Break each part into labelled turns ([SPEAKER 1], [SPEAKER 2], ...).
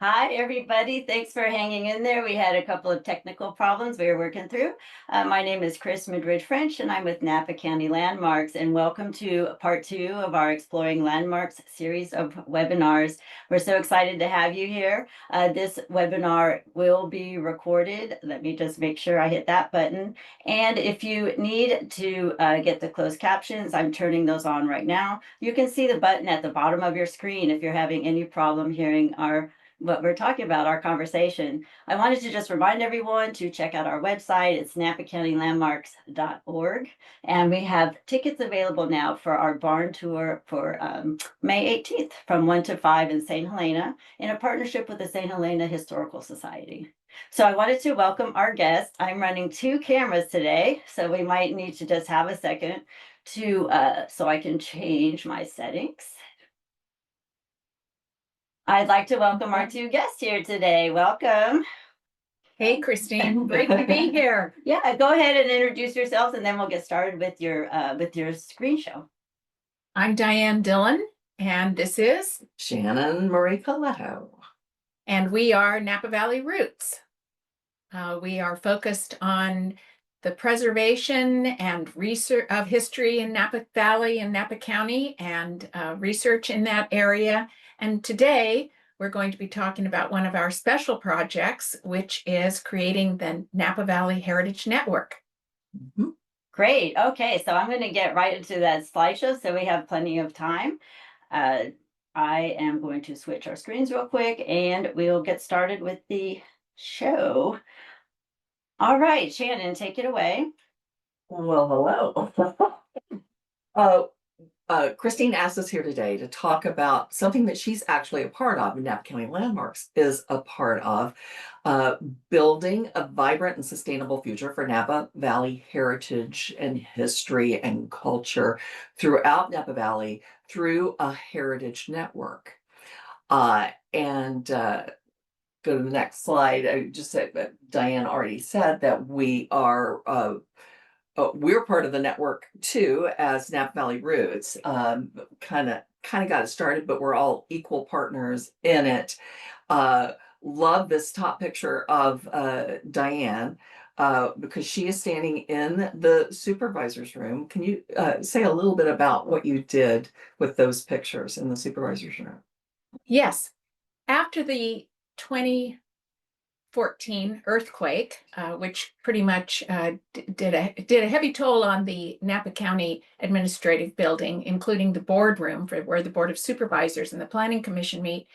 [SPEAKER 1] Hi, everybody. Thanks for hanging in there. We had a couple of technical problems we were working through. My name is Chris Madrid French, and I'm with Napa County Landmarks. And welcome to part 2 of our Exploring Landmarks series of webinars. We're so excited to have you here. This webinar will be recorded. Let me just make sure I hit that button. And if you need to get the closed captions, I'm turning those on right now. You can see the button at the bottom of your screen if you're having any problem hearing what we're talking about, our conversation. I wanted to just remind everyone to check out our website. It's napacountylandmarks.org. And we have tickets available now for our barn tour for May 18th from 1 to 5 in St. Helena in a partnership with the St. Helena Historical Society. So I wanted to welcome our guest. I'm running 2 cameras today, so we might need to just have a second to so I can change my settings. I'd like to welcome our 2 guests here today. Welcome.
[SPEAKER 2] Hey, Christine, great to be here.
[SPEAKER 1] Yeah, go ahead and introduce yourselves, and then we'll get started with your screen show.
[SPEAKER 2] I'm Diane Dillon, and this is
[SPEAKER 3] Shannon Marie Kuleto.
[SPEAKER 2] And we are Napa Valley Roots. We are focused on the preservation and research of history in Napa Valley and Napa County and research in that area. And today we're going to be talking about one of our special projects, which is creating the Napa Valley Heritage Network.
[SPEAKER 1] Mm-hmm. Great. Okay, so I'm going to get right into that slideshow so we have plenty of time. I am going to switch our screens real quick and we'll get started with the show. All right, Shannon, take it away.
[SPEAKER 3] Well, hello. Christine asked us here today to talk about something that she's actually a part of, and Napa County Landmarks is a part of, building a vibrant and sustainable future for Napa Valley heritage and history and culture throughout Napa Valley through a heritage network. Go to the next slide. I just said that Diane already said that we are we're part of the network too, as Napa Valley Roots. Kind of got it started, but we're all equal partners in it. Love this top picture of Diane because she is standing in the supervisor's room. Can you say a little bit about what you did with those pictures in the supervisor's room?
[SPEAKER 2] Yes, after the 2014 earthquake, which pretty much did a heavy toll on the Napa County Administrative Building, including the boardroom where the Board of Supervisors and the Planning Commission meet.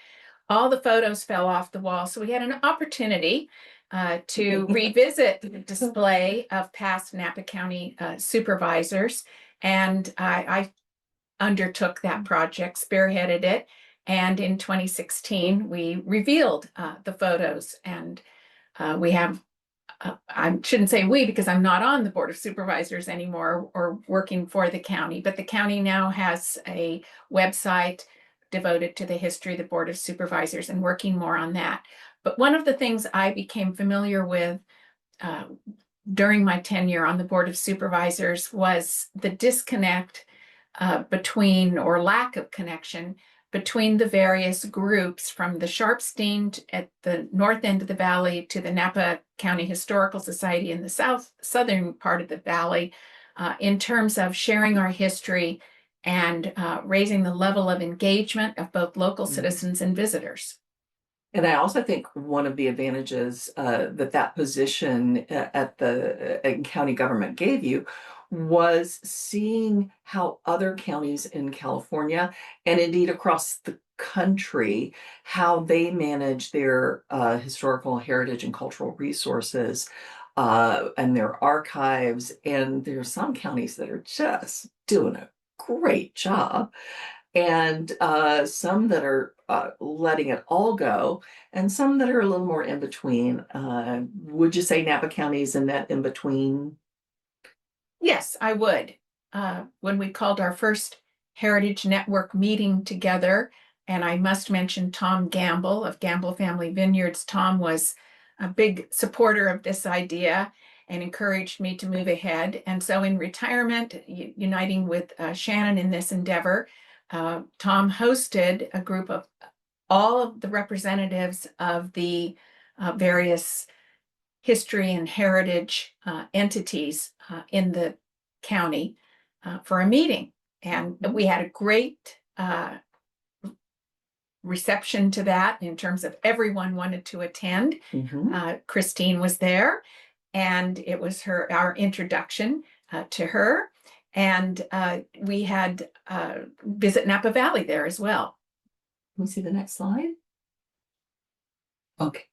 [SPEAKER 2] All the photos fell off the wall, so we had an opportunity to revisit the display of past Napa County supervisors, and I undertook that project, spearheaded it. And in 2016, we revealed the photos, and we have, I shouldn't say we because I'm not on the Board of Supervisors anymore or working for the county, but the county now has a website devoted to the history of the Board of Supervisors and working more on that. But one of the things I became familiar with during my tenure on the Board of Supervisors was the disconnect between, or lack of connection, between the various groups from the Sharpstein at the north end of the valley to the Napa County Historical Society in the southern part of the valley, in terms of sharing our history and raising the level of engagement of both local citizens and visitors.
[SPEAKER 3] And I also think one of the advantages that position at the county government gave you was seeing how other counties in California and indeed across the country, how they manage their historical heritage and cultural resources and their archives. And there are some counties that are just doing a great job, and some that are letting it all go, and some that are a little more in between. Would you say Napa County is in that in between?
[SPEAKER 2] Yes, I would. When we called our first Heritage Network meeting together, and I must mention Tom Gamble of Gamble Family Vineyards. Tom was a big supporter of this idea and encouraged me to move ahead. And so in retirement, uniting with Shannon in this endeavor, Tom hosted a group of all of the representatives of the various history and heritage entities in the county for a meeting. And we had a great reception to that in terms of everyone wanted to attend. Christine was there, and it was our introduction to her. And we had Visit Napa Valley there as well.
[SPEAKER 3] Can we see the next slide? Okay.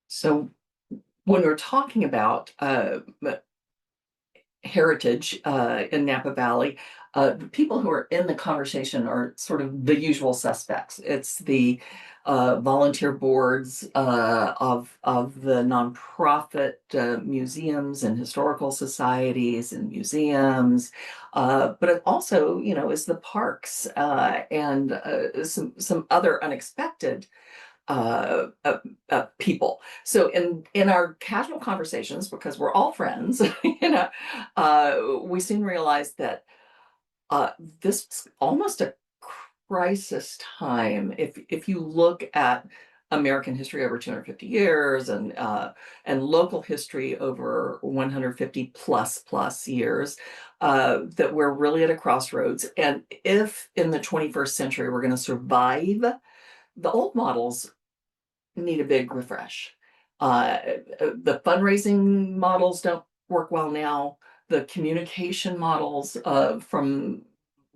[SPEAKER 3] So when we're talking about heritage in Napa Valley, the people who are in the conversation are sort of the usual suspects. It's the volunteer boards of the nonprofit museums and historical societies and museums, but it also, you know, is the parks and some other unexpected people. So in our casual conversations, because we're all friends, you know, we soon realized that this is almost a crisis time. If you look at American history over 250 years and local history over 150 plus years, that we're really at a crossroads. And if in the 21st century we're going to survive, the old models need a big refresh. The fundraising models don't work well now. The communication models from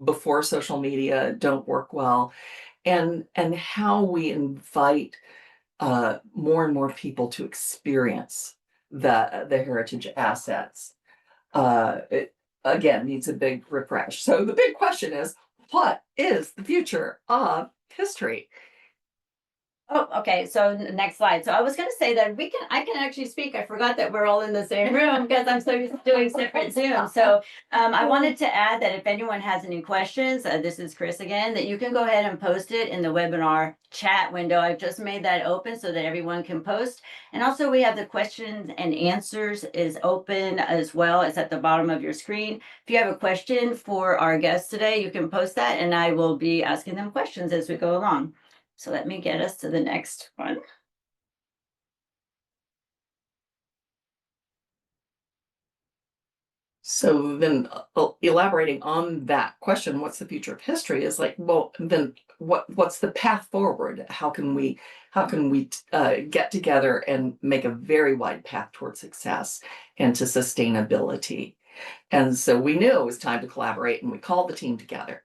[SPEAKER 3] before social media don't work well. And how we invite more and more people to experience the heritage assets, it again needs a big refresh. So the big question is, what is the future of history?
[SPEAKER 1] Oh, okay. So next slide. So I was going to say that I can actually speak. I forgot that we're all in the same room because I'm so used to doing separate Zoom. So I wanted to add that if anyone has any questions, this is Chris again, that you can go ahead and post it in the webinar chat window. I've just made that open so that everyone can post. And also we have the questions and answers is open as well. It's at the bottom of your screen. If you have a question for our guests today, you can post that and I will be asking them questions as we go along. So let me get us to the next one.
[SPEAKER 3] So then elaborating on that question, what's the future of history, is like, well, then what's the path forward? How can we get together and make a very wide path toward success and to sustainability? And so we knew it was time to collaborate and we called the team together.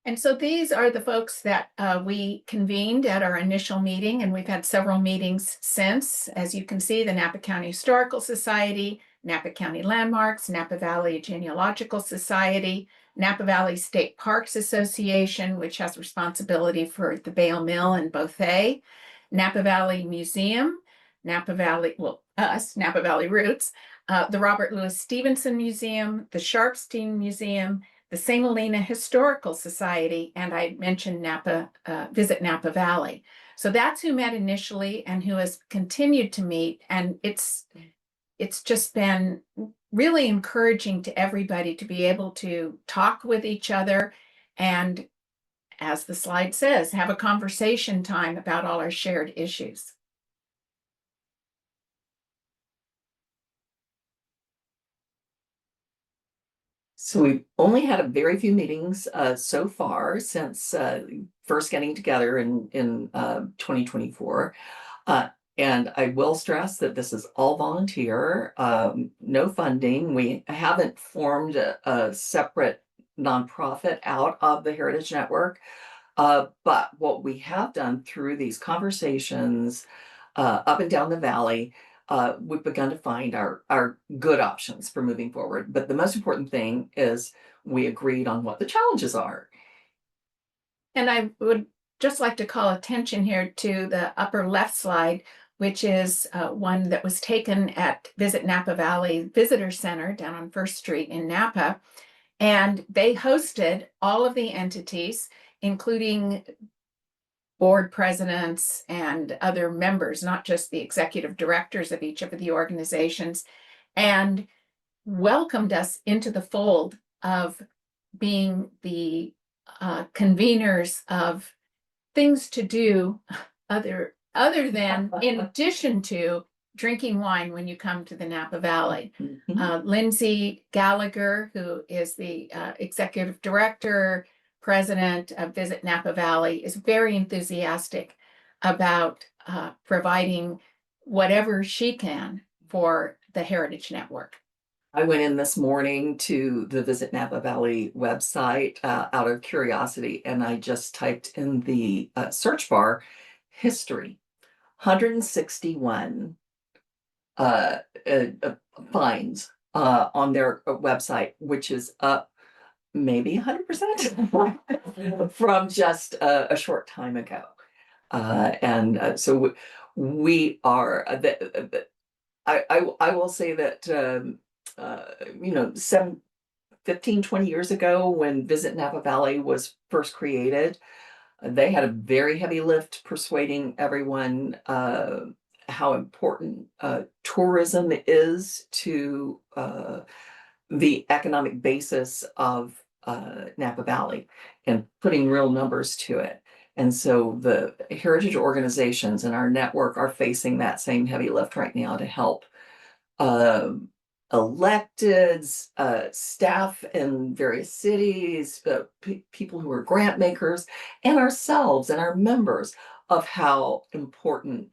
[SPEAKER 2] And so these are the folks that we convened at our initial meeting, and we've had several meetings since. As you can see, the Napa County Historical Society, Napa County Landmarks, Napa Valley Genealogical Society, Napa Valley State Parks Association, which has responsibility for the Bale Mill and Bothay, Napa Valley Museum, Napa Valley, well, us, Napa Valley Roots, the Robert Louis Stevenson Museum, the Sharpstein Museum, the St. Helena Historical Society, and I mentioned Visit Napa Valley. So that's who met initially and who has continued to meet. And it's just been really encouraging to everybody to be able to talk with each other and, as the slide says, have a conversation time about all our shared issues.
[SPEAKER 3] So we've only had a very few meetings so far since first getting together in 2024. And I will stress that this is all volunteer, no funding. We haven't formed a separate nonprofit out of the Heritage Network. But what we have done through these conversations up and down the valley, we've begun to find our good options for moving forward. But the most important thing is we agreed on what the challenges are.
[SPEAKER 2] And I would just like to call attention here to the upper left slide, which is one that was taken at Visit Napa Valley Visitor Center down on First Street in Napa. And they hosted all of the entities, including board presidents and other members, not just the executive directors of each of the organizations, and welcomed us into the fold of being the conveners of things to do other than, in addition to drinking wine when you come to the Napa Valley. Lindsay Gallagher, who is the executive director, president of Visit Napa Valley, is very enthusiastic about providing whatever she can for the Heritage Network.
[SPEAKER 3] I went in this morning to the Visit Napa Valley website out of curiosity, and I just typed in the search bar history. 161 finds on their website, which is up maybe 100% from just a short time ago. So we are, I will say that, 15, 20 years ago when Visit Napa Valley was first created, they had a very heavy lift persuading everyone how important tourism is to the economic basis of Napa Valley, and putting real numbers to it. And so the heritage organizations in our network are facing that same heavy lift right now to help electeds, staff in various cities, people who are grant makers, and ourselves and our members of how important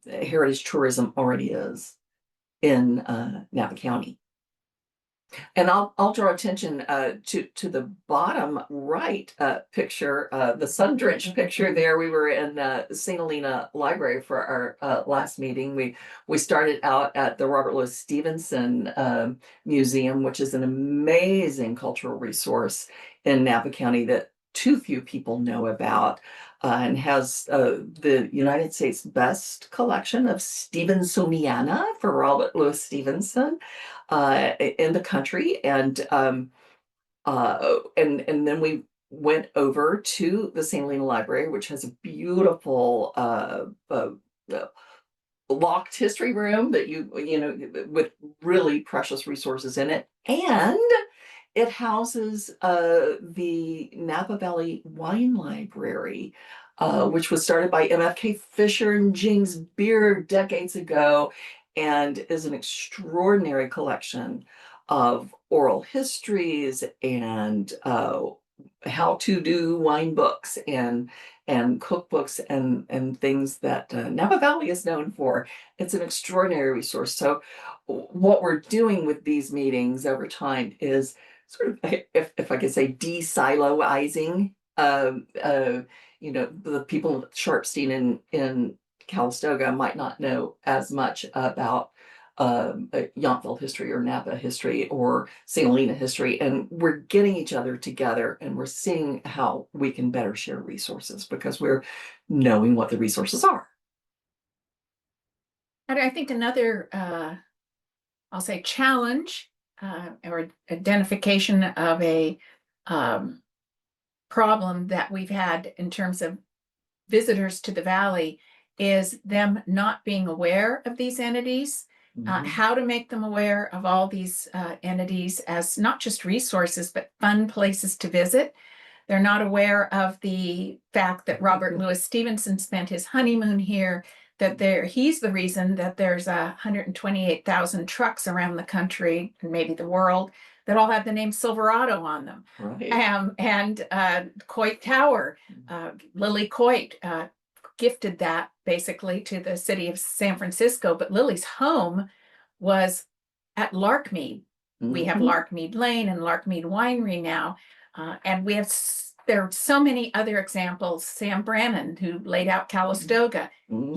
[SPEAKER 3] heritage tourism already is in Napa County. And I'll draw attention to the bottom right picture, the sun-drenched picture there. We were in St. Helena Library for our last meeting. We started out at the Robert Louis Stevenson Museum, which is an amazing cultural resource in Napa County that too few people know about, and has the United States best collection of Stevensoniana for Robert Louis Stevenson in the country. And then we went over to the St. Helena Library, which has a beautiful locked history room that with really precious resources in it. And it houses the Napa Valley Wine Library, which was started by MFK Fisher and James Beard decades ago, and is an extraordinary collection of oral histories and how to do wine books and cookbooks and things that Napa Valley is known for. It's an extraordinary resource. So what we're doing with these meetings over time is sort of, if I could say, de-siloizing. The people at Sharpstein in Calistoga might not know as much about Yountville history or Napa history or St. Helena history, and we're getting each other together and we're seeing how we can better share resources because we're knowing what the resources are.
[SPEAKER 2] And I think another, I'll say, challenge or identification of a problem that we've had in terms of visitors to the valley is them not being aware of these entities, how to make them aware of all these entities as not just resources, but fun places to visit. They're not aware of the fact that Robert Louis Stevenson spent his honeymoon here, that he's the reason that there's 128,000 trucks around the country and maybe the world that all have the name Silverado on them.
[SPEAKER 3] Right.
[SPEAKER 2] And Coit Tower, Lily Coit gifted that basically to the city of San Francisco, but Lily's home was at Larkmead. We have Larkmead Lane and Larkmead Winery now, and there are so many other examples. Sam Brannan, who laid out Calistoga,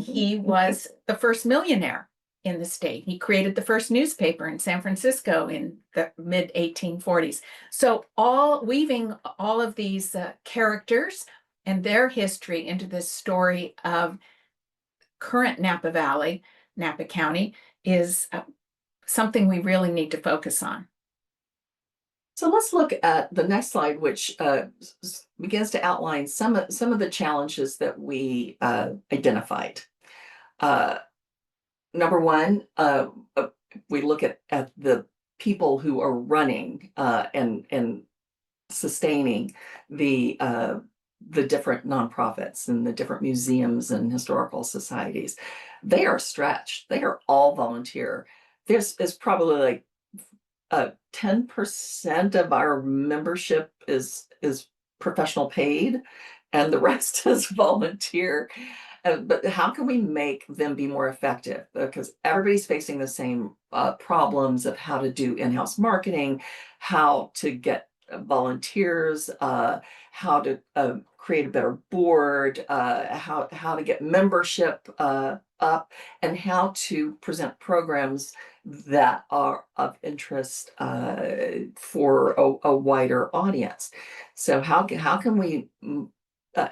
[SPEAKER 2] he was the first millionaire in the state. He created the first newspaper in San Francisco in the mid 1840s. So weaving all of these characters and their history into this story of current Napa Valley, Napa County, is something we really need to focus on.
[SPEAKER 3] So let's look at the next slide, which begins to outline some of the challenges that we identified. Number one, we look at the people who are running and sustaining the different nonprofits and the different museums and historical societies. They are stretched. They are all volunteer. There's probably like 10% of our membership is professional paid, and the rest is volunteer. But how can we make them be more effective? Because everybody's facing the same problems of how to do in-house marketing, how to get volunteers, how to create a better board, how to get membership up, and how to present programs that are of interest for a wider audience. So how can we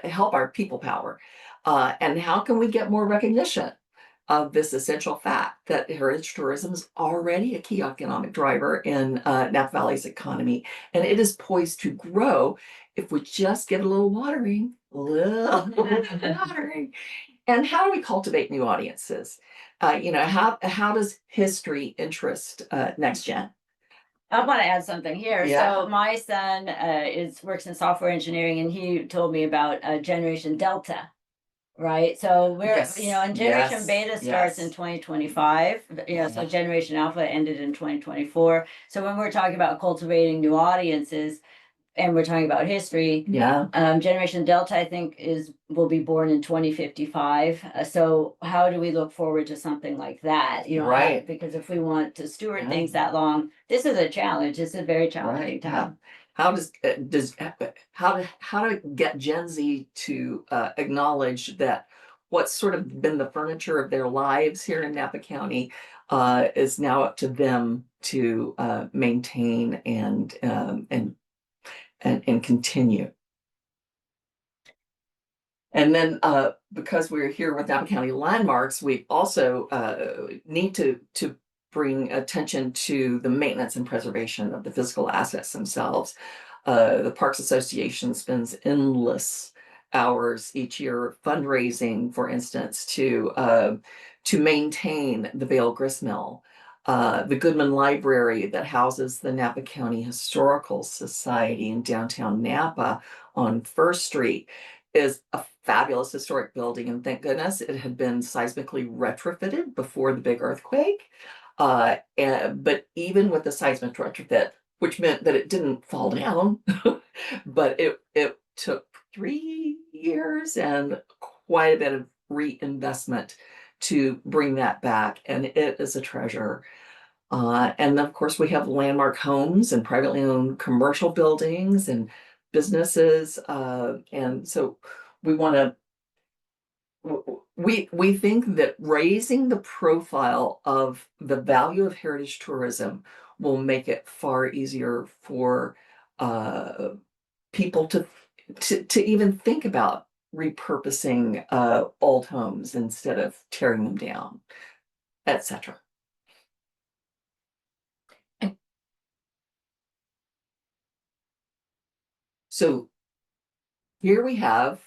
[SPEAKER 3] help our people power? And how can we get more recognition of this essential fact that heritage tourism is already a key economic driver in Napa Valley's economy, and it is poised to grow if we just give it a little watering, watering. And how do we cultivate new audiences? How does history interest next gen?
[SPEAKER 1] I want to add something here.
[SPEAKER 3] Yeah.
[SPEAKER 1] So my son works in software engineering, and he told me about Generation Delta. Right. So we're,
[SPEAKER 3] Yes.
[SPEAKER 1] and Generation
[SPEAKER 3] Yes.
[SPEAKER 1] Beta starts in
[SPEAKER 3] Yes.
[SPEAKER 1] 2025. So Generation Alpha ended in 2024. So when we're talking about cultivating new audiences and we're talking about history,
[SPEAKER 3] Yeah.
[SPEAKER 1] Generation Delta, I think, will be born in 2055. So how do we look forward to something like that?
[SPEAKER 3] Right.
[SPEAKER 1] Because if we want to steward
[SPEAKER 3] Yeah.
[SPEAKER 1] things that long, this is a challenge. It's a very challenging
[SPEAKER 3] Right.
[SPEAKER 1] time.
[SPEAKER 3] How to get Gen Z to acknowledge that what's sort of been the furniture of their lives here in Napa County is now up to them to maintain and continue. And then because we're here with Napa County Landmarks, we also need to bring attention to the maintenance and preservation of the physical assets themselves. The Parks Association spends endless hours each year fundraising, for instance, to maintain the Vale Gristmill, the Goodman Library that houses the Napa County Historical Society in downtown Napa on First Street is a fabulous historic building, and thank goodness it had been seismically retrofitted before the big earthquake. But even with the seismic retrofit, which meant that it didn't fall down, but it took 3 years and quite a bit of reinvestment to bring that back, and it is a treasure. And of course, we have landmark homes and privately owned commercial buildings and businesses, and so we want to. We think that raising the profile of the value of heritage tourism will make it far easier for people to even think about repurposing old homes instead of tearing them down, etc. So here we have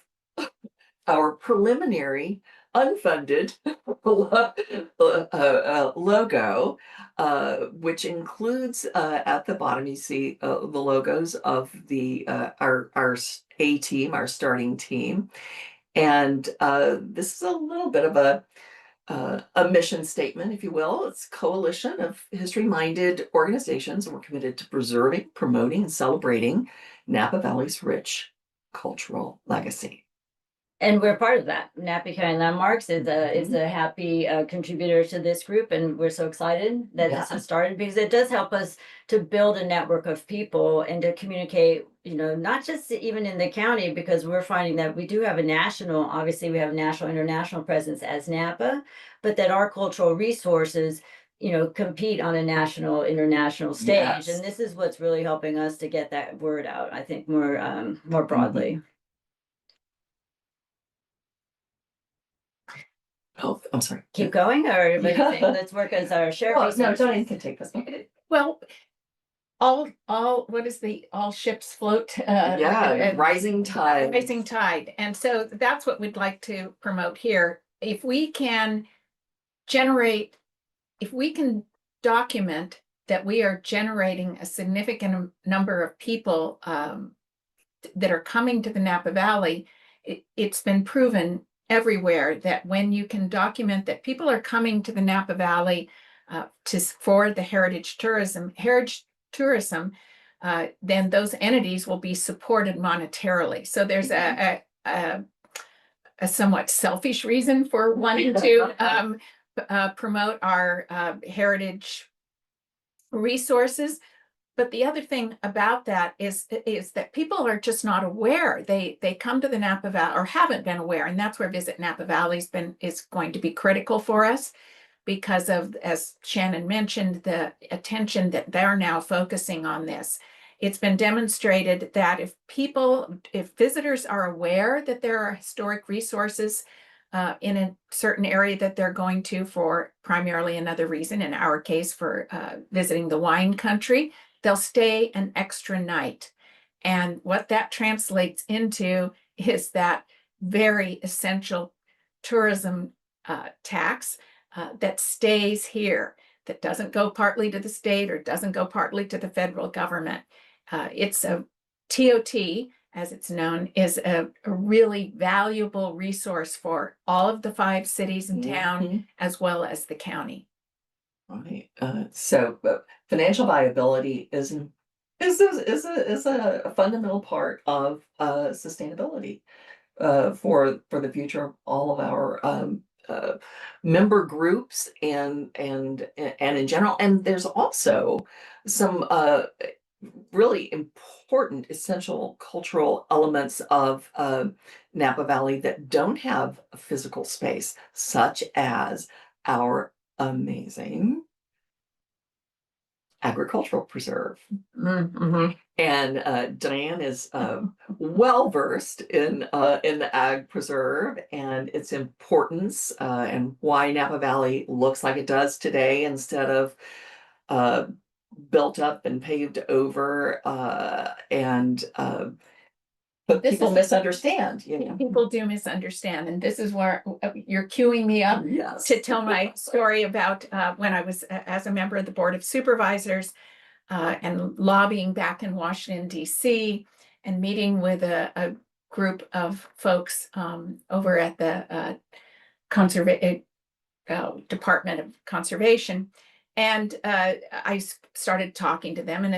[SPEAKER 3] our preliminary unfunded logo, which includes at the bottom, you see the logos of our A team, our starting team. And this is a little bit of a mission statement, if you will. It's a coalition of history-minded organizations, and we're committed to preserving, promoting, and celebrating Napa Valley's rich cultural legacy.
[SPEAKER 1] And we're part of that. Napa County Landmarks is a happy contributor to this group, and we're so excited that this has started, because it does help us to build a network of people and to communicate, not just even in the county, because we're finding that we do have obviously we have a national, international presence as Napa, but that our cultural resources, compete on a national, international stage. And this is what's really helping us to get that word out, I think, more broadly.
[SPEAKER 3] Oh, I'm sorry.
[SPEAKER 1] Keep going, or let's work as our sheriff.
[SPEAKER 3] No, Diane can take this one.
[SPEAKER 2] Well, what is the all ships float?
[SPEAKER 3] Yeah, rising tide.
[SPEAKER 2] Rising tide. And so that's what we'd like to promote here. If we can document that we are generating a significant number of people that are coming to the Napa Valley, it's been proven everywhere that when you can document that people are coming to the Napa Valley for the heritage tourism, then those entities will be supported monetarily. So there's a somewhat selfish reason for wanting to promote our heritage resources. But the other thing about that is that people are just not aware. They come to the Napa Valley or haven't been aware, and that's where Visit Napa Valley is going to be critical for us because of, as Shannon mentioned, the attention that they're now focusing on this. It's been demonstrated that if visitors are aware that there are historic resources in a certain area that they're going to for primarily another reason, in our case for visiting the wine country, they'll stay an extra night. And what that translates into is that very essential tourism tax that stays here, that doesn't go partly to the state or doesn't go partly to the federal government. It's a TOT, as it's known, is a really valuable resource for all of the 5 cities in town, as well as the county.
[SPEAKER 3] Right. So financial viability is a fundamental part of sustainability for the future of all of our member groups and in general. And there's also some really important essential cultural elements of Napa Valley that don't have a physical space, such as our amazing agricultural preserve. And Diane is well versed in the ag preserve and its importance and why Napa Valley looks like it does today instead of built up and paved over but people misunderstand,
[SPEAKER 2] People do misunderstand, and this is where you're queuing me up to tell my story about when I was as a member of the Board of Supervisors and lobbying back in Washington, D.C., and meeting with a group of folks over at the Department of Conservation. And I started talking to them, and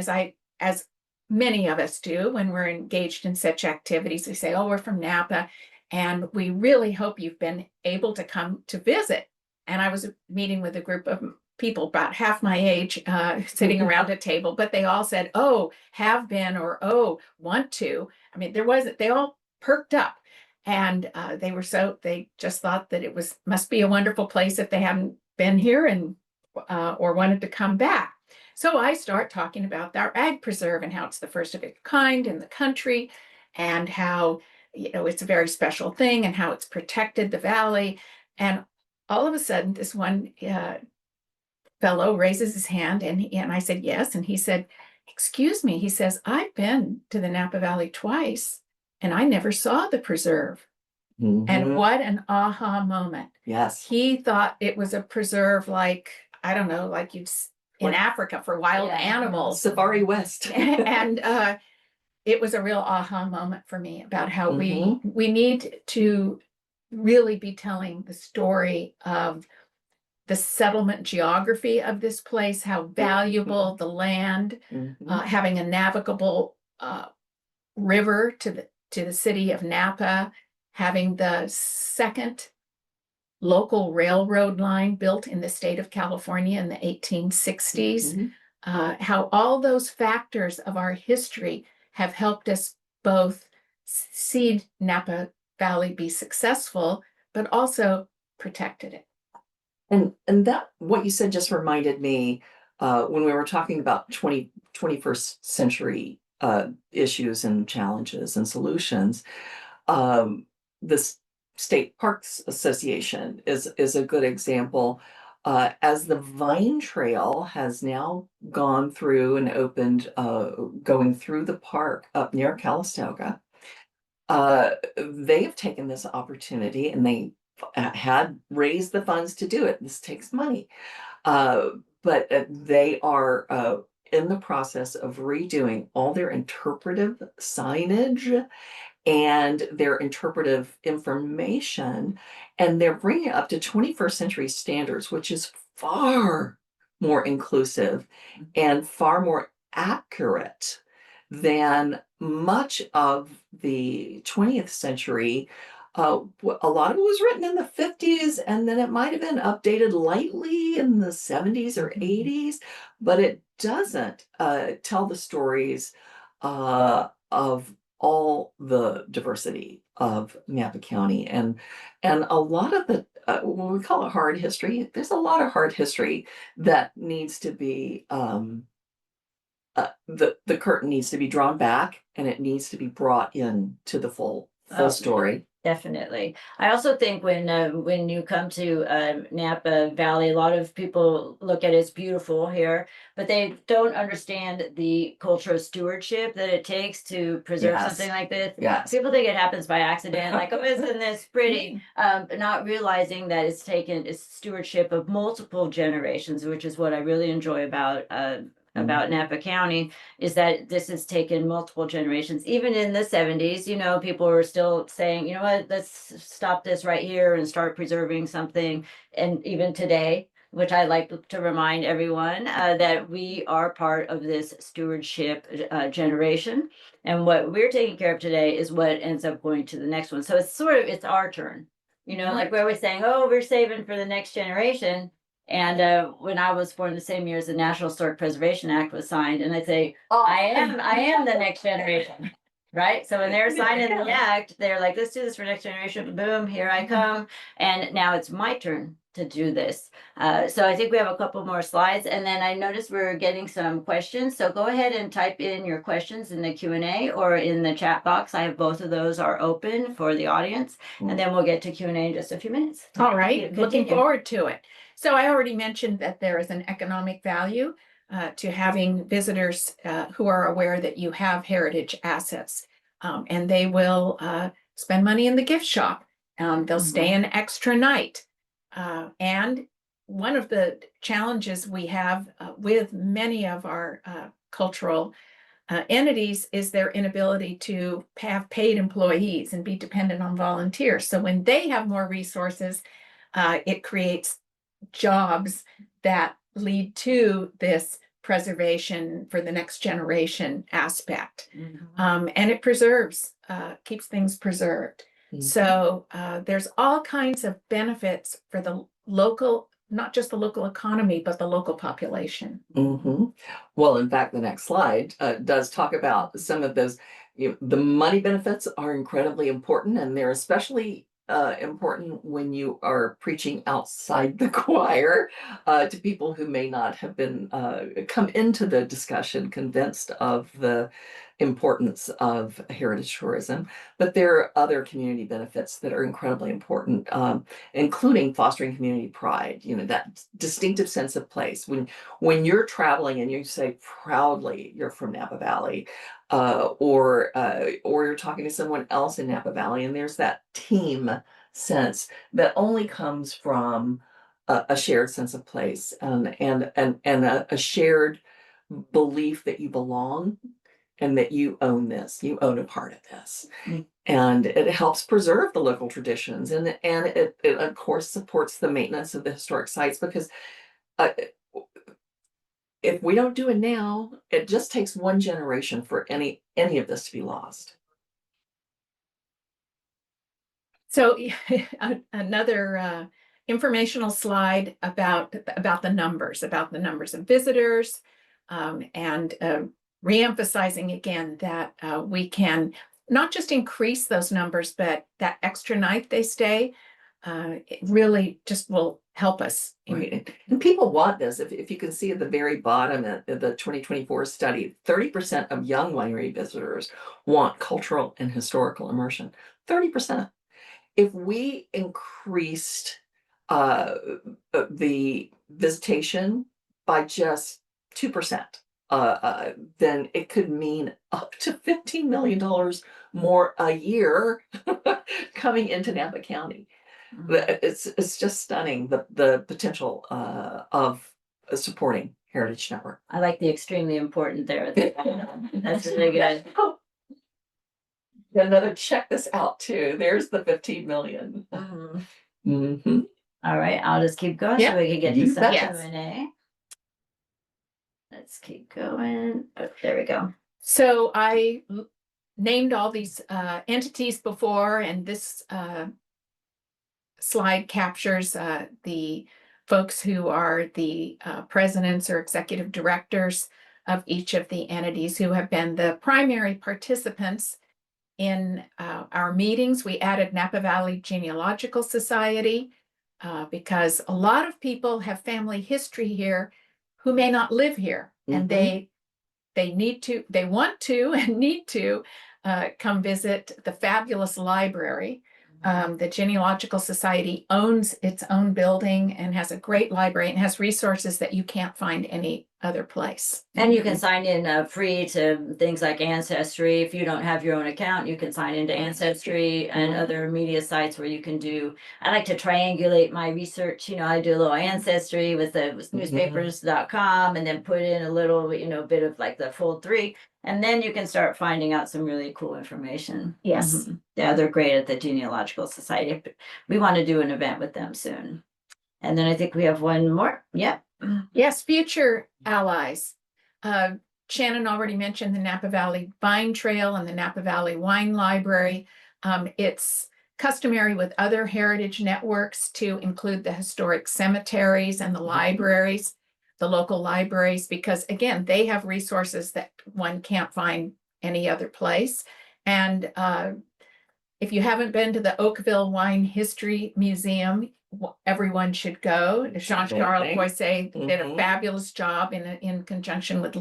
[SPEAKER 2] as many of us do when we're engaged in such activities, we say, oh, we're from Napa, and we really hope you've been able to come to visit. And I was meeting with a group of people about half my age sitting around a table, but they all said, oh, have been, or oh, want to. I mean, they all perked up, and they just thought that it must be a wonderful place if they haven't been here and or wanted to come back. So I start talking about our ag preserve and how it's the first of its kind in the country, and how it's a very special thing, and how it's protected the valley. And all of a sudden, this one fellow raises his hand, and I said yes, and he said, "Excuse me," he says, "I've been to the Napa Valley twice, and I never saw the preserve." And what an aha moment!
[SPEAKER 3] Yes,
[SPEAKER 2] he thought it was a preserve like, I don't know, like you'd in Africa for wild animals.
[SPEAKER 3] Safari West.
[SPEAKER 2] And it was a real aha moment for me about how we need to really be telling the story of the settlement geography of this place, how valuable the land, having a navigable river to the city of Napa, having the second local railroad line built in the state of California in the 1860s, how all those factors of our history have helped us both see Napa Valley be successful, but also protected it.
[SPEAKER 3] And that, what you said just reminded me when we were talking about 21st century issues and challenges and solutions, this State Parks Association is a good example As the Vine Trail has now gone through and opened, going through the park up near Calistoga, they have taken this opportunity and they had raised the funds to do it. This takes money. But they are in the process of redoing all their interpretive signage and their interpretive information, and they're bringing it up to 21st century standards, which is far more inclusive and far more accurate than much of the 20th century. A lot of it was written in the 50s, and then it might have been updated lightly in the 70s or 80s, but it doesn't tell the stories of all the diversity of Napa County. And a lot of the when we call it hard history, there's a lot of hard history that needs to be the curtain needs to be drawn back, and it needs to be brought in to the full story.
[SPEAKER 1] Definitely. I also think when you come to Napa Valley, a lot of people look at it as beautiful here, but they don't understand the cultural stewardship that it takes to preserve
[SPEAKER 3] Yes.
[SPEAKER 1] something like this.
[SPEAKER 3] Yes.
[SPEAKER 1] People think it happens by accident, like, oh, isn't this pretty? But not realizing that it's stewardship of multiple generations, which is what I really enjoy about Napa County, is that this has taken multiple generations. Even in the 70s, people were still saying, you know what, let's stop this right here and start preserving something. And even today, which I like to remind everyone that we are part of this stewardship generation. And what we're taking care of today is what ends up going to the next one. So it's our turn. Like we're always saying, oh, we're saving for the next generation. And when I was born the same year as the National Historic Preservation Act was signed, and I say, I am the next generation, right? So when they're signing the act, they're like, let's do this for next generation. Boom, here I come. And now it's my turn to do this. So I think we have a couple more slides, and then I noticed we're getting some questions. So go ahead and type in your questions in the Q&A or in the chat box. I have both of those are open for the audience, and then we'll get to Q&A in just a few minutes.
[SPEAKER 2] All right,
[SPEAKER 1] Continue.
[SPEAKER 2] looking forward to it. So I already mentioned that there is an economic value to having visitors who are aware that you have heritage assets, and they will spend money in the gift shop. They'll stay an extra night. And one of the challenges we have with many of our cultural entities is their inability to have paid employees and be dependent on volunteers. So when they have more resources, it creates jobs that lead to this preservation for the next generation aspect. And it preserves, keeps things preserved. So there's all kinds of benefits for the local, not just the local economy, but the local population.
[SPEAKER 3] Well, in fact, the next slide does talk about some of those. The money benefits are incredibly important, and they're especially important when you are preaching outside the choir to people who may not have been come into the discussion convinced of the importance of heritage tourism. But there are other community benefits that are incredibly important, including fostering community pride, that distinctive sense of place. When you're traveling and you say proudly you're from Napa Valley, or you're talking to someone else in Napa Valley, and there's that team sense that only comes from a shared sense of place, and a shared belief that you belong and that you own this, you own a part of this. And it helps preserve the local traditions, and it of course supports the maintenance of the historic sites, because if we don't do it now, it just takes one generation for any of this to be lost.
[SPEAKER 2] So another informational slide about the numbers of visitors, and reemphasizing again that we can not just increase those numbers, but that extra night they stay, it really just will help us.
[SPEAKER 3] Right. And people want this. If you can see at the very bottom of the 2024 study, 30% of young winery visitors want cultural and historical immersion. 30%. If we increased the visitation by just 2%, then it could mean up to $15 million more a year coming into Napa County. It's just stunning, the potential of supporting Heritage Network.
[SPEAKER 1] I like the extremely important there. That's really good.
[SPEAKER 3] Another, check this out too. There's the 15 million.
[SPEAKER 1] Mhm. All right, I'll just keep going
[SPEAKER 2] Yeah.
[SPEAKER 1] so we can get to
[SPEAKER 3] You
[SPEAKER 1] some
[SPEAKER 3] bet.
[SPEAKER 2] Yes.
[SPEAKER 1] Q&A. Let's keep going. Oh, there we go.
[SPEAKER 2] So I named all these entities before, and this slide captures the folks who are the presidents or executive directors of each of the entities who have been the primary participants in our meetings. We added Napa Valley Genealogical Society because a lot of people have family history here who may not live here, and they want to and need to come visit the fabulous library. The Genealogical Society owns its own building and has a great library and has resources that you can't find any other place.
[SPEAKER 1] And you can sign in free to things like Ancestry. If you don't have your own account, you can sign into Ancestry and other media sites where you can do. I like to triangulate my research. I do a little Ancestry with newspapers.com and then put in a little, bit of like the full 3. And then you can start finding out some really cool information.
[SPEAKER 2] Yes.
[SPEAKER 1] Yeah, they're great at the Genealogical Society. We want to do an event with them soon. And then I think we have one more. Yep.
[SPEAKER 2] Yes, future allies. Shannon already mentioned the Napa Valley Vine Trail and the Napa Valley Wine Library. It's customary with other heritage networks to include the historic cemeteries and the libraries, the local libraries, because again, they have resources that one can't find any other place. And if you haven't been to the Oakville Wine History Museum, everyone should go. Jean-Charles Poisset did a fabulous job in conjunction with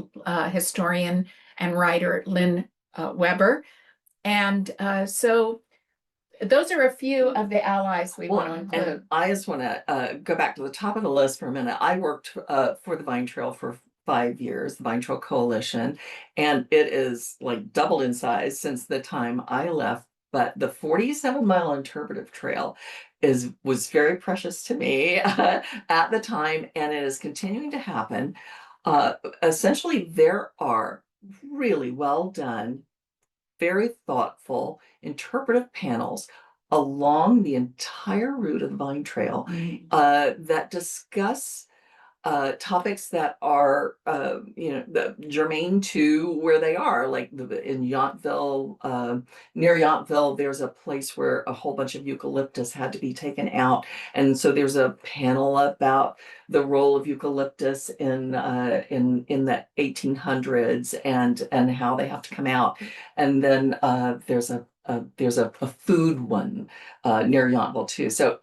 [SPEAKER 2] historian and writer Lynn Weber. And so those are a few of the allies we want to include.
[SPEAKER 3] And I just want to go back to the top of the list for a minute. I worked for the Vine Trail for 5 years, the Vine Trail Coalition, and it is like doubled in size since the time I left. But the 47-mile interpretive trail was very precious to me at the time, and it is continuing to happen. Essentially, there are really well done, very thoughtful interpretive panels along the entire route of the Vine Trail that discuss topics that are germane to where they are, like in Yountville, near Yountville, there's a place where a whole bunch of eucalyptus had to be taken out, and so there's a panel about the role of eucalyptus in the 1800s and how they have to come out, and then there's a food one near Yountville too. So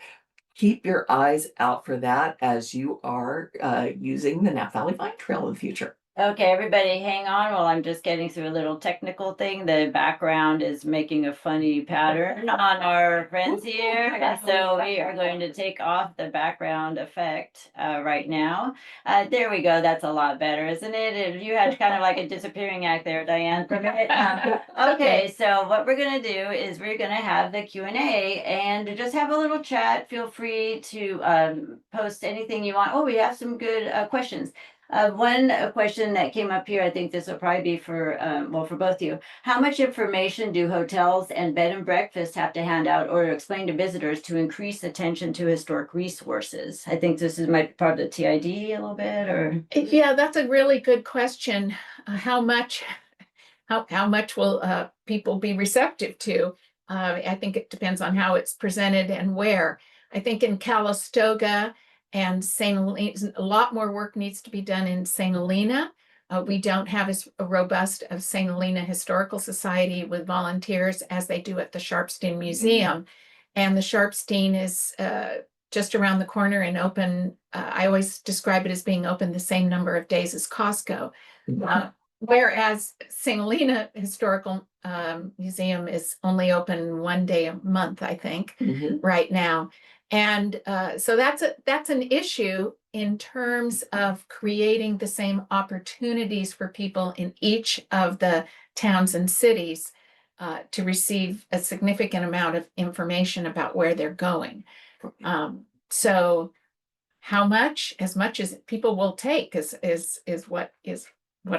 [SPEAKER 3] keep your eyes out for that as you are using the Napa Valley Vine Trail in the future.
[SPEAKER 1] Okay, everybody hang on while I'm just getting through a little technical thing. The background is making a funny pattern on our friends here. So we are going to take off the background effect right now. There we go. That's a lot better, isn't it? You had kind of like a disappearing act there, Diane, for a minute. Okay, so what we're going to do is we're going to have the Q&A and just have a little chat. Feel free to post anything you want. Oh, we have some good questions. One question that came up here, I think this will probably be for both of you. How much information do hotels and bed and breakfast have to hand out or explain to visitors to increase attention to historic resources? I think this might be part of the TID a little bit, or
[SPEAKER 2] yeah, that's a really good question. How much will people be receptive to? I think it depends on how it's presented and where. I think in Calistoga and St. Helena, a lot more work needs to be done in St. Helena. We don't have as robust of St. Helena Historical Society with volunteers as they do at the Sharpstein Museum. And the Sharpstein is just around the corner and open. I always describe it as being open the same number of days as Costco. Whereas St. Helena Historical Museum is only open 1 day a month, I think, right now. And so that's an issue in terms of creating the same opportunities for people in each of the towns and cities to receive a significant amount of information about where they're going. So how much? As much as people will take is what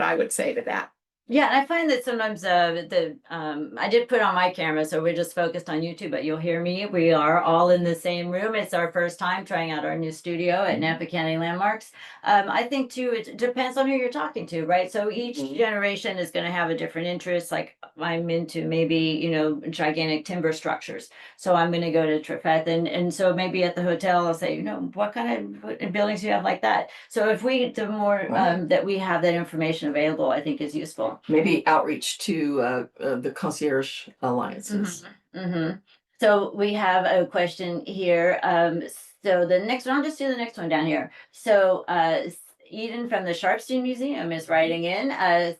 [SPEAKER 2] I would say to that.
[SPEAKER 1] Yeah, and I find that sometimes I did put on my camera, so we're just focused on YouTube, but you'll hear me. We are all in the same room. It's our first time trying out our new studio at Napa County Landmarks. I think too, it depends on who you're talking to, right? So each generation is going to have a different interest. Like I'm into maybe, gigantic timber structures. So I'm going to go to Trefeth, and so maybe at the hotel, I'll say, what kind of buildings do you have like that? So if the more that we have that information available, I think is useful.
[SPEAKER 3] Maybe outreach to the concierge alliances.
[SPEAKER 1] So we have a question here. So the next one, I'll just do the next one down here. So Eden from the Sharpstein Museum is writing in.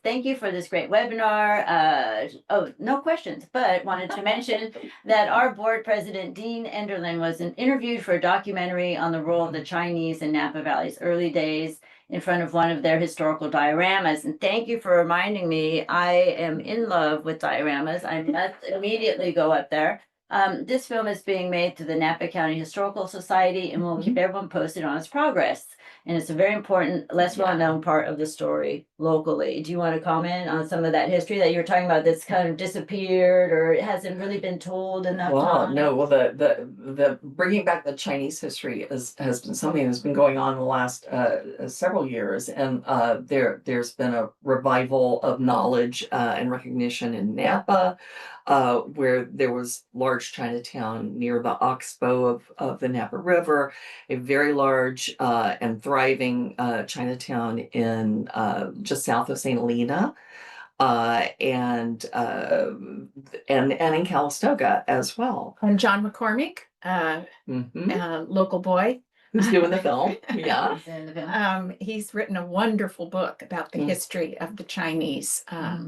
[SPEAKER 1] Thank you for this great webinar. Oh, no questions, but wanted to mention that our board president, Dean Enderlin, was interviewed for a documentary on the role of the Chinese in Napa Valley's early days in front of one of their historical dioramas. And thank you for reminding me, I am in love with dioramas. I must immediately go up there. This film is being made through the Napa County Historical Society, and we'll keep everyone posted on its progress. And it's a very important, less well-known part of the story locally. Do you want to comment on some of that history that you were talking about that's kind of disappeared or it hasn't really been told enough time?
[SPEAKER 3] No, well, the bringing back the Chinese history has been something that's been going on in the last several years, and there's been a revival of knowledge and recognition in Napa, where there was large Chinatown near the oxbow of the Napa River, a very large and thriving Chinatown in just south of St. Helena, and in Calistoga as well.
[SPEAKER 2] And John McCormick, local boy,
[SPEAKER 3] who's doing the film. Yeah.
[SPEAKER 2] He's written a wonderful book about the history of the Chinese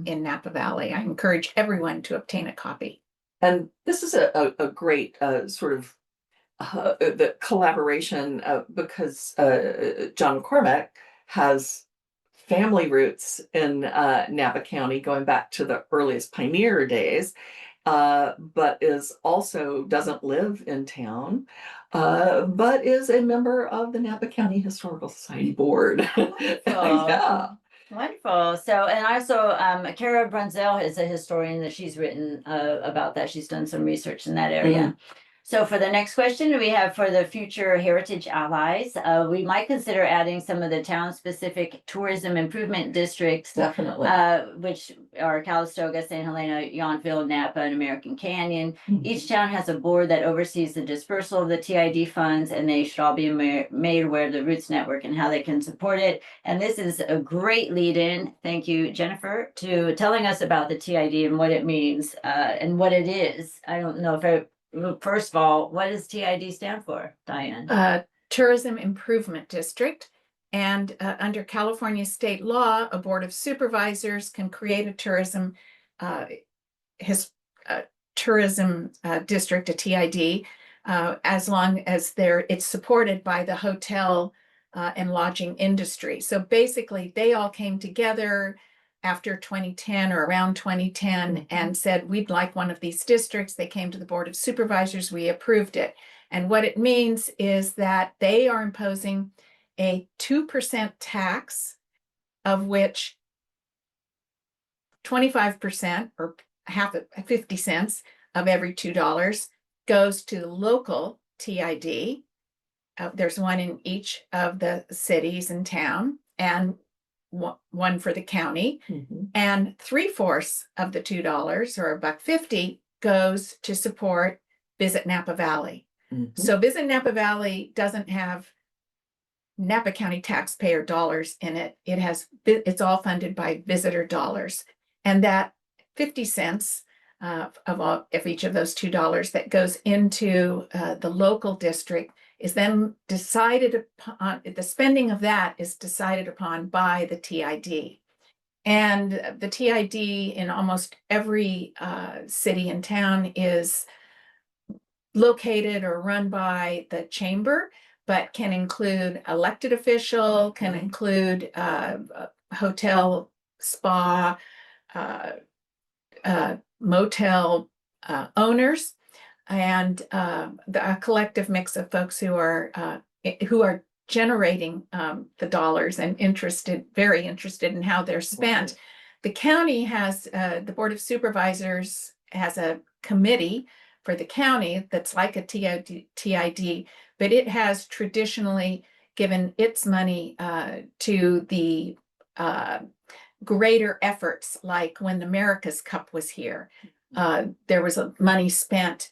[SPEAKER 2] in Napa Valley. I encourage everyone to obtain a copy.
[SPEAKER 3] And this is a great sort of the collaboration because John McCormick has family roots in Napa County going back to the earliest pioneer days, but doesn't live in town, but is a member of the Napa County Historical Society board. Yeah.
[SPEAKER 1] Wonderful. So, and also, Kara Brunzel is a historian that she's written about that. She's done some research in that area. So for the next question, we have for the future heritage allies, we might consider adding some of the town-specific tourism improvement districts,
[SPEAKER 3] Definitely.
[SPEAKER 1] Which are Calistoga, St. Helena, Yountville, Napa, and American Canyon. Each town has a board that oversees the dispersal of the TID funds, and they should all be made aware of the Roots Network and how they can support it. And this is a great lead-in, thank you, Jennifer, to telling us about the TID and what it means and what it is. I don't know if first of all, what does TID stand for, Diane?
[SPEAKER 2] Tourism Improvement District. And under California state law, a board of supervisors can create a tourism district, a TID, as long as it's supported by the hotel and lodging industry. So basically, they all came together after 2010 or around 2010 and said, we'd like one of these districts. They came to the Board of Supervisors, we approved it. And what it means is that they are imposing a 2% tax, of which 25% or half of 50 cents of every $2 goes to the local TID. There's one in each of the cities and town, and one for the county, and 3/4 of the $2 or $1.50 goes to support Visit Napa Valley. So Visit Napa Valley doesn't have Napa County taxpayer dollars in it. It's all funded by visitor dollars, and that 50 cents of each of those $2 that goes into the local district is then decided upon. The spending of that is decided upon by the TID. And the TID in almost every city and town is located or run by the chamber, but can include elected official, can include hotel, spa, motel owners, and a collective mix of folks who are generating the dollars and very interested in how they're spent. The county has the Board of Supervisors has a committee for the county that's like a TID, but it has traditionally given its money to the greater efforts, like when the America's Cup was here. There was money spent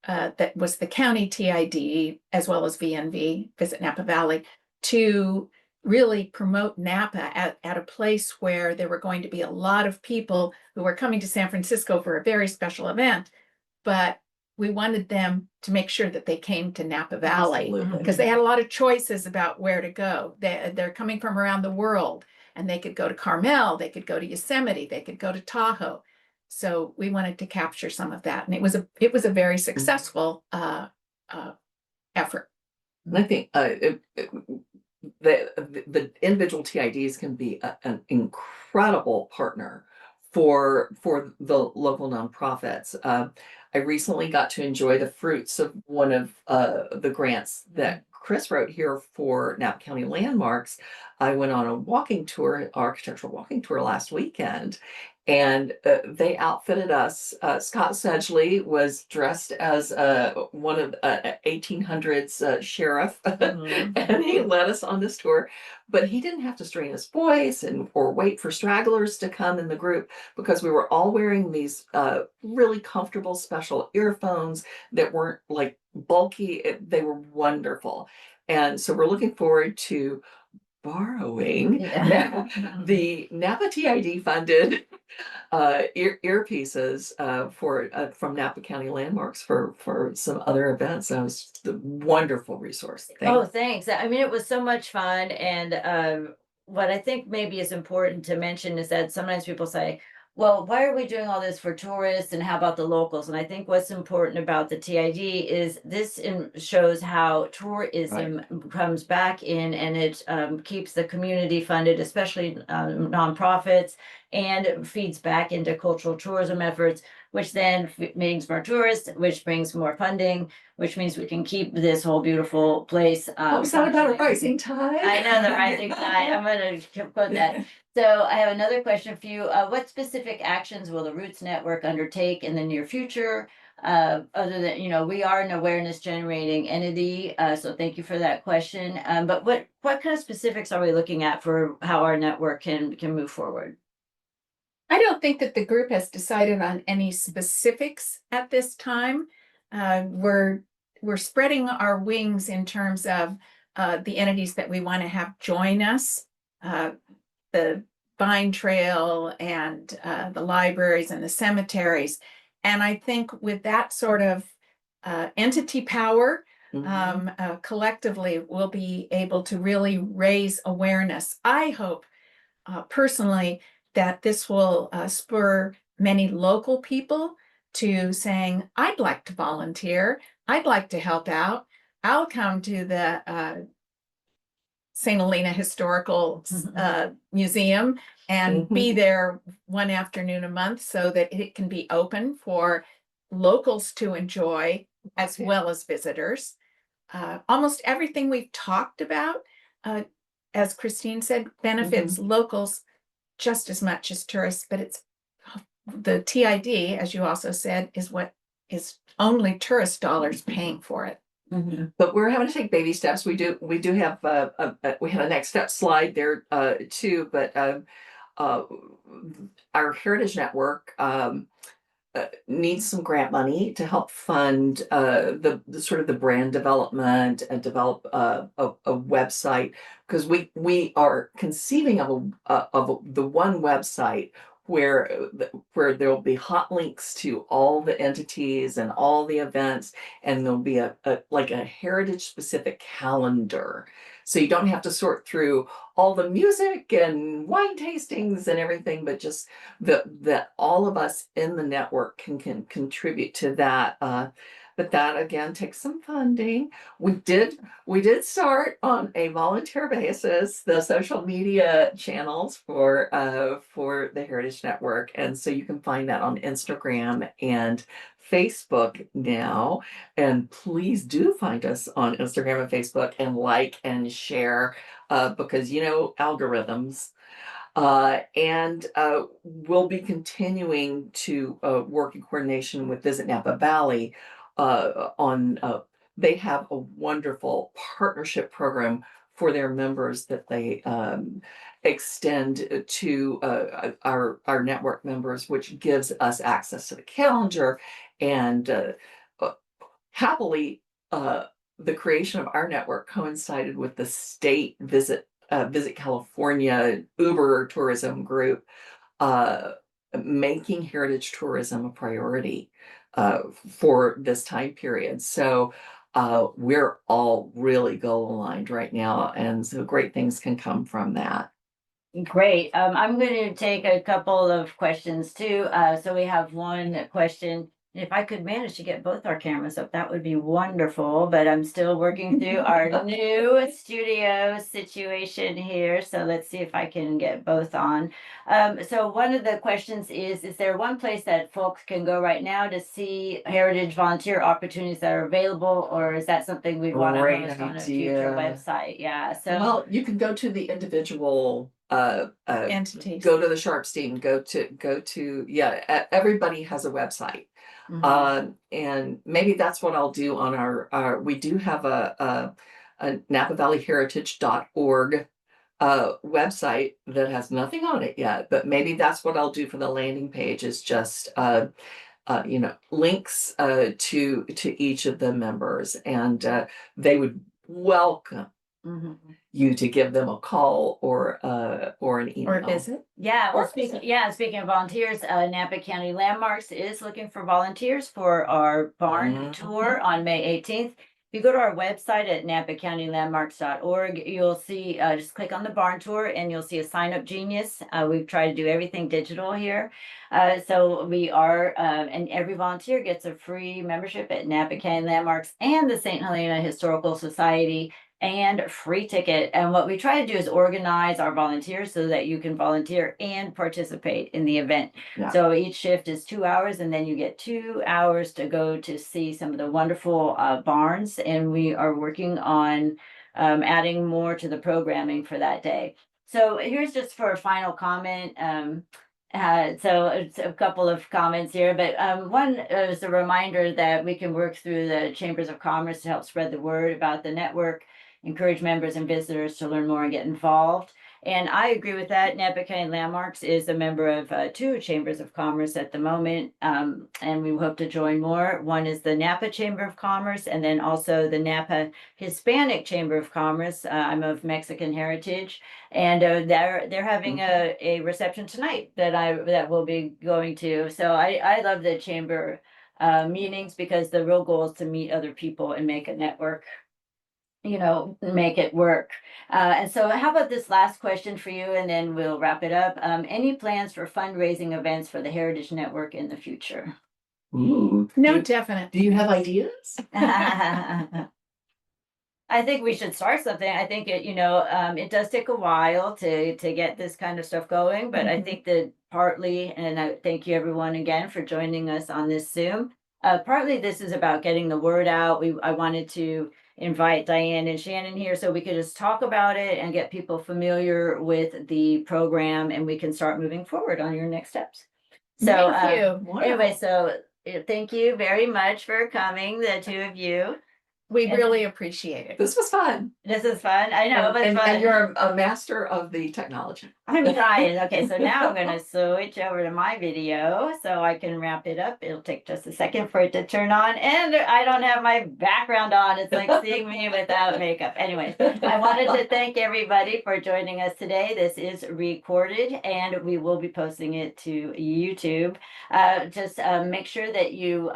[SPEAKER 2] that was the county TID as well as VNV, Visit Napa Valley, to really promote Napa at a place where there were going to be a lot of people who were coming to San Francisco for a very special event, but we wanted them to make sure that they came to Napa Valley because they had a lot of choices about where to go. They're coming from around the world, and they could go to Carmel, they could go to Yosemite, they could go to Tahoe. So we wanted to capture some of that, and it was a very successful effort.
[SPEAKER 3] And I think the individual TIDs can be an incredible partner for the local nonprofits. I recently got to enjoy the fruits of one of the grants that Chris wrote here for Napa County Landmarks. I went on a walking tour, architectural walking tour last weekend, and they outfitted us. Scott Sedgley was dressed as one of 1800s sheriff, and he led us on this tour. But he didn't have to strain his voice or wait for stragglers to come in the group, because we were all wearing these really comfortable special earphones that weren't like bulky. They were wonderful. And so we're looking forward to borrowing the Napa TID funded earpieces from Napa County Landmarks for some other events. That was the wonderful resource.
[SPEAKER 1] Oh, thanks. I mean, it was so much fun. And what I think maybe is important to mention is that sometimes people say, well, why are we doing all this for tourists, and how about the locals? And I think what's important about the TID is this shows how tourism comes back in, and it keeps the community funded, especially nonprofits, and feeds back into cultural tourism efforts, which then means more tourists, which brings more funding, which means we can keep this whole beautiful place.
[SPEAKER 3] It's not about a rising tide.
[SPEAKER 1] I know, the rising tide. I'm going to quote that. So I have another question for you. What specific actions will the Roots Network undertake in the near future? Other than, we are an awareness generating entity. So thank you for that question. But what kind of specifics are we looking at for how our network can move forward?
[SPEAKER 2] I don't think that the group has decided on any specifics at this time. We're spreading our wings in terms of the entities that we want to have join us. The Vine Trail and the libraries and the cemeteries. And I think with that sort of entity power, collectively, we'll be able to really raise awareness. I hope personally that this will spur many local people to saying, I'd like to volunteer, I'd like to help out, I'll come to the St. Helena Historical Museum and be there one afternoon a month, so that it can be open for locals to enjoy as well as visitors. Almost everything we've talked about, as Christine said, benefits locals just as much as tourists, but it's the TID, as you also said, is what is only tourist dollars paying for it.
[SPEAKER 3] But we're having to take baby steps. We do have we have a next step slide there too. But our Heritage Network needs some grant money to help fund the sort of the brand development and develop a website, because we are conceiving of the one website where there'll be hot links to all the entities and all the events, and there'll be a heritage specific calendar, so you don't have to sort through all the music and wine tastings and everything, but just that all of us in the network can contribute to that but that again takes some funding. We did start on a volunteer basis the social media channels for the Heritage Network, and so you can find that on Instagram and Facebook now. And please do find us on Instagram and Facebook and like and share, because algorithms. And we'll be continuing to work in coordination with Visit Napa Valley on they have a wonderful partnership program for their members that they extend to our network members, which gives us access to the calendar. And happily, the creation of our network coincided with the state Visit California Uber tourism group making heritage tourism a priority for this time period. So we're all really goal aligned right now, and so great things can come from that.
[SPEAKER 1] Great. I'm going to take a couple of questions too. So we have one question. If I could manage to get both our cameras up, that would be wonderful, but I'm still working through our new studio situation here. So let's see if I can get both on. So one of the questions is there one place that folks can go right now to see heritage volunteer opportunities that are available, or is that something we want to
[SPEAKER 3] Great
[SPEAKER 1] host on a future
[SPEAKER 3] idea.
[SPEAKER 1] website? Yeah. So
[SPEAKER 3] Well, you can go to the individual
[SPEAKER 2] Entities.
[SPEAKER 3] go to the Sharpstein, go to everybody has a website. And maybe that's what I'll do on our we do have a Napa Valley Heritage.org website that has nothing on it yet, but maybe that's what I'll do for the landing page, is just links to each of the members, and they would welcome you to give them a call or an email.
[SPEAKER 2] Or visit.
[SPEAKER 1] Yeah, well,
[SPEAKER 3] Or visit.
[SPEAKER 1] speaking of volunteers, Napa County Landmarks is looking for volunteers for our barn tour on May 18th. If you go to our website at napacountylandmarks.org, you'll see, just click on the barn tour and you'll see a sign up genius. We've tried to do everything digital here. So we are, and every volunteer gets a free membership at Napa County Landmarks and the St. Helena Historical Society, and free ticket. And what we try to do is organize our volunteers so that you can volunteer and participate in the event.
[SPEAKER 3] Yeah.
[SPEAKER 1] So each shift is 2 hours, and then you get 2 hours to go to see some of the wonderful barns. And we are working on adding more to the programming for that day. So here's just for a final comment. So it's a couple of comments here, but one is a reminder that we can work through the chambers of commerce to help spread the word about the network, encourage members and visitors to learn more and get involved. And I agree with that. Napa County Landmarks is a member of 2 chambers of commerce at the moment, and we hope to join more. One is the Napa Chamber of Commerce, and then also the Napa Hispanic Chamber of Commerce. I'm of Mexican heritage, and they're having a reception tonight that we'll be going to. So I love the chamber meetings, because the real goal is to meet other people and make a network, make it work. And so how about this last question for you, and then we'll wrap it up. Any plans for fundraising events for the Heritage Network in the future?
[SPEAKER 3] Ooh.
[SPEAKER 2] No, definite.
[SPEAKER 3] Do you have ideas?
[SPEAKER 1] I think we should start something. I think it does take a while to get this kind of stuff going, but I think that partly, and I thank you everyone again for joining us on this Zoom. Partly this is about getting the word out. I wanted to invite Diane and Shannon here so we could just talk about it and get people familiar with the program, and we can start moving forward on your next steps. So
[SPEAKER 2] Thank you.
[SPEAKER 1] anyway, so thank you very much for coming, the 2 of you.
[SPEAKER 2] We really appreciate it.
[SPEAKER 3] This was fun.
[SPEAKER 1] This is fun. I know, but
[SPEAKER 3] and,
[SPEAKER 1] fun.
[SPEAKER 3] and you're a master of the technology.
[SPEAKER 1] I'm trying. Okay, so now I'm going to switch over to my video so I can wrap it up. It'll take just a second for it to turn on, and I don't have my background on. It's like seeing me without makeup. Anyways, I wanted to thank everybody for joining us today. This is recorded, and we will be posting it to YouTube. Just make sure that you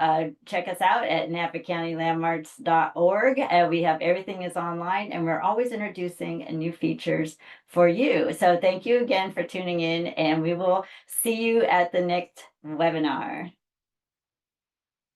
[SPEAKER 1] check us out at napacountylandmarks.org. We have everything is online, and we're always introducing new features for you. So thank you again for tuning in, and we will see you at the next webinar.